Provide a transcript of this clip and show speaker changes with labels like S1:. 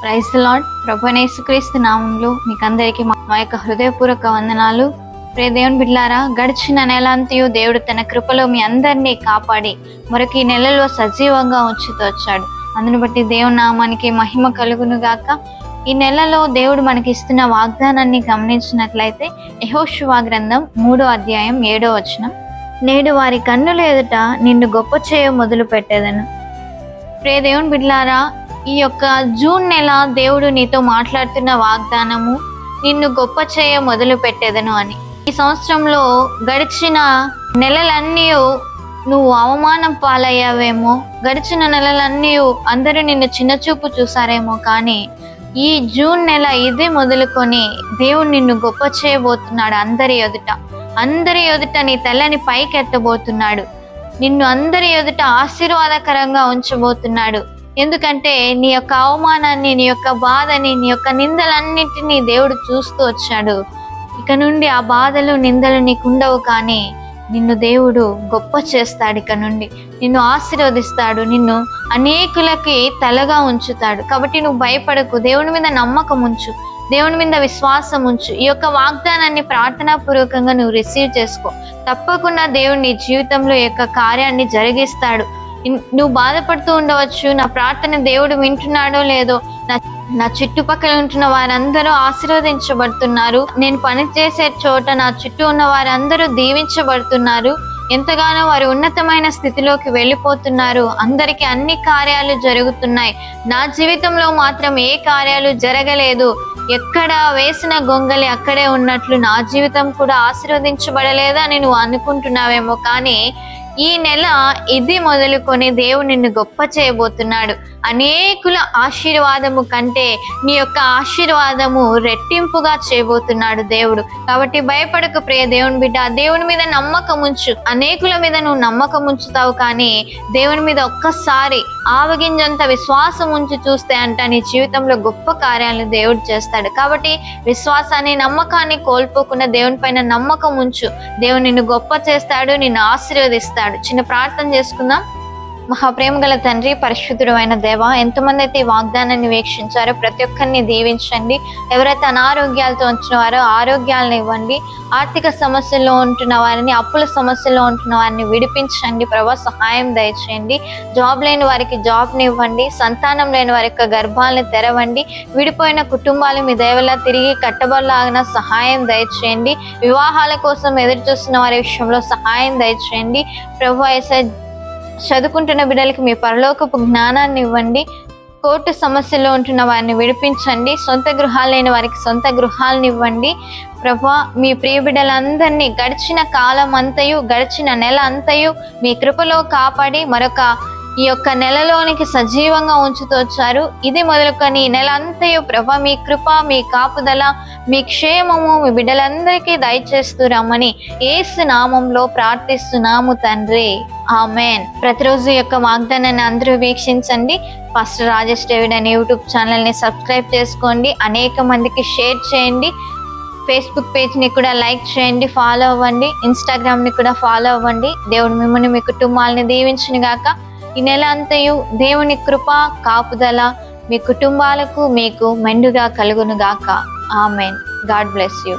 S1: Praise the lord. ప్రభువైన యేసుక్రీస్తు నామంలో మీకు అందరికీ మా యొక్క హృదయపూర్వక వందనాలు. ప్రియ దేవుని బిడ్డలారా, గడిచిన నెల అంతయు దేవుడు తన కృపలో మీ అందరినీ కాపాడి మరొక ఈ నెలలో సజీవంగా ఉంచుతూ వచ్చాడు. అందును బట్టి దేవుని నామానికి మహిమ కలుగును గాక. ఈ నెలలో దేవుడు మనకి ఇస్తున్న వాగ్దానాన్ని గమనించినట్లయితే యెహోషువ గ్రంథం 3వ అధ్యాయం 7వ వచనం, నేడు వారి కన్నుల ఎదుట నిన్ను గొప్ప చేయ మొదలు పెట్టేదను. ప్రియ దేవుని బిడ్డలారా, ఈ యొక్క జూన్ నెల దేవుడు నీతో మాట్లాడుతున్న వాగ్దానము నిన్ను గొప్ప చేయ మొదలు పెట్టేదను అని. ఈ సంవత్సరంలో గడిచిన నెలలన్నీ నువ్వు అవమానం పాలయ్యావేమో, గడిచిన నెలలన్నీ అందరూ నిన్ను చిన్నచూపు చూసారేమో, కానీ ఈ జూన్ నెల ఇదే మొదలుకొని దేవుడు నిన్ను గొప్ప చేయబోతున్నాడు. అందరి ఎదుట నీ తలని పైకెత్తబోతున్నాడు. నిన్ను అందరి ఎదుట ఆశీర్వాదకరంగా ఉంచబోతున్నాడు. ఎందుకంటే నీ యొక్క అవమానాన్ని, నీ యొక్క బాధని, నీ యొక్క నిందలన్నింటినీ దేవుడు చూస్తూ వచ్చాడు. ఇక నుండి ఆ బాధలు, నిందలు నీకుండవు, కానీ నిన్ను దేవుడు గొప్ప చేస్తాడు. ఇక నుండి నిన్ను ఆశీర్వదిస్తాడు, నిన్ను అనేకులకి తలగా ఉంచుతాడు. కాబట్టి నువ్వు భయపడకు, దేవుని మీద నమ్మకం ఉంచు, దేవుని మీద విశ్వాసం ఉంచు. ఈ యొక్క వాగ్దానాన్ని ప్రార్థనాపూర్వకంగా నువ్వు రిసీవ్ చేసుకో. తప్పకుండా దేవుడు నీ జీవితంలో ఈ యొక్క కార్యాన్ని జరిగిస్తాడు. నువ్వు బాధపడుతూ ఉండవచ్చు, నా ప్రార్థన దేవుడు వింటున్నాడో లేదో, నా చుట్టుపక్కల ఉంటున్న వారందరూ ఆశీర్వదించబడుతున్నారు, నేను పని చేసే చోట నా చుట్టూ ఉన్న వారందరూ దీవించబడుతున్నారు, ఎంతగానో వారు ఉన్నతమైన స్థితిలోకి వెళ్ళిపోతున్నారు, అందరికీ అన్ని కార్యాలు జరుగుతున్నాయి, నా జీవితంలో మాత్రం ఏ కార్యాలు జరగలేదు, ఎక్కడ వేసిన గొంగలి అక్కడే ఉన్నట్లు నా జీవితం కూడా ఆశీర్వదించబడలేదా అని నువ్వు అనుకుంటున్నావేమో, కానీ ఈ నెల ఇది మొదలుకొని దేవుడు నిన్ను గొప్ప చేయబోతున్నాడు. అనేకుల ఆశీర్వాదము కంటే నీ యొక్క ఆశీర్వాదము రెట్టింపుగా చేయబోతున్నాడు దేవుడు. కాబట్టి భయపడకు ప్రియ దేవుని బిడ్డ, దేవుని మీద నమ్మకం ఉంచు. అనేకుల మీద నువ్వు నమ్మకం ఉంచుతావు, కానీ దేవుని మీద ఒక్కసారి ఆవగింజంత విశ్వాసం ఉంచి చూస్తే అంట నీ జీవితంలో గొప్ప కార్యాలను దేవుడు చేస్తాడు. కాబట్టి విశ్వాసాన్ని, నమ్మకాన్ని కోల్పోకుండా దేవుని పైన నమ్మకం ఉంచు. దేవుడు నిన్ను గొప్ప చేస్తాడు, నిన్ను ఆశీర్వదిస్తాడు. చిన్న ప్రార్థన చేసుకుందాం. మహాప్రేమ గల తండ్రి, పరిశుద్ధుడు అయిన దేవ, ఎంతమంది అయితే ఈ వాగ్దానాన్ని వీక్షించారో ప్రతి ఒక్కరిని దీవించండి. ఎవరైతే అనారోగ్యాలతో ఉంచిన వారో ఆరోగ్యాలను ఇవ్వండి. ఆర్థిక సమస్యల్లో ఉంటున్న వారిని, అప్పుల సమస్యల్లో ఉంటున్న వారిని విడిపించండి. ప్రభా, సహాయం దయచేయండి. జాబ్ లేని వారికి జాబ్ని ఇవ్వండి. సంతానం లేని వారి యొక్క గర్భాలను తెరవండి. విడిపోయిన కుటుంబాలు మీ దయవల్ల తిరిగి కట్టబడలాగిన సహాయం దయచేయండి. వివాహాల కోసం ఎదురు చూస్తున్న వారి విషయంలో సహాయం దయచేయండి. ప్రభా, చదువుకుంటున్న బిడ్డలకి మీ పరలోకపు జ్ఞానాన్ని ఇవ్వండి. కోర్టు సమస్యల్లో ఉంటున్న వారిని విడిపించండి. సొంత గృహాలు లేని వారికి సొంత గృహాలను ఇవ్వండి. ప్రభా, మీ ప్రియ బిడ్డలందరినీ గడిచిన కాలం అంతయు, గడిచిన నెల అంతయు మీ కృపలో కాపాడి మరొక ఈ యొక్క నెలలోనికి సజీవంగా ఉంచుతూ వచ్చారు. ఇది మొదలుకొని ఈ నెల అంతయు ప్రభా మీ కృప, మీ కాపుదల, మీ క్షేమము మీ బిడ్డలందరికీ దయచేస్తూ రమ్మని యేసు నామంలో ప్రార్థిస్తున్నాము తండ్రి, ఆమెన్. ప్రతిరోజు ఈ యొక్క వాగ్దానాన్ని అందరూ వీక్షించండి. పాస్టర్ రాజేష్ డేవిడ్ అనే యూట్యూబ్ ఛానల్ని సబ్స్క్రైబ్ చేసుకోండి. అనేక మందికి షేర్ చేయండి. ఫేస్బుక్ పేజ్ని కూడా లైక్ చేయండి, ఫాలో అవ్వండి. ఇన్స్టాగ్రామ్ని కూడా ఫాలో అవ్వండి. దేవుడు మిమ్మల్ని, మీ కుటుంబాలని దీవించును గాక. ఈ నెల అంతయు దేవుని కృప, కాపుదల మీ కుటుంబాలకు, మీకు మెండుగా కలుగును గాక. ఆమెన్. God bless you.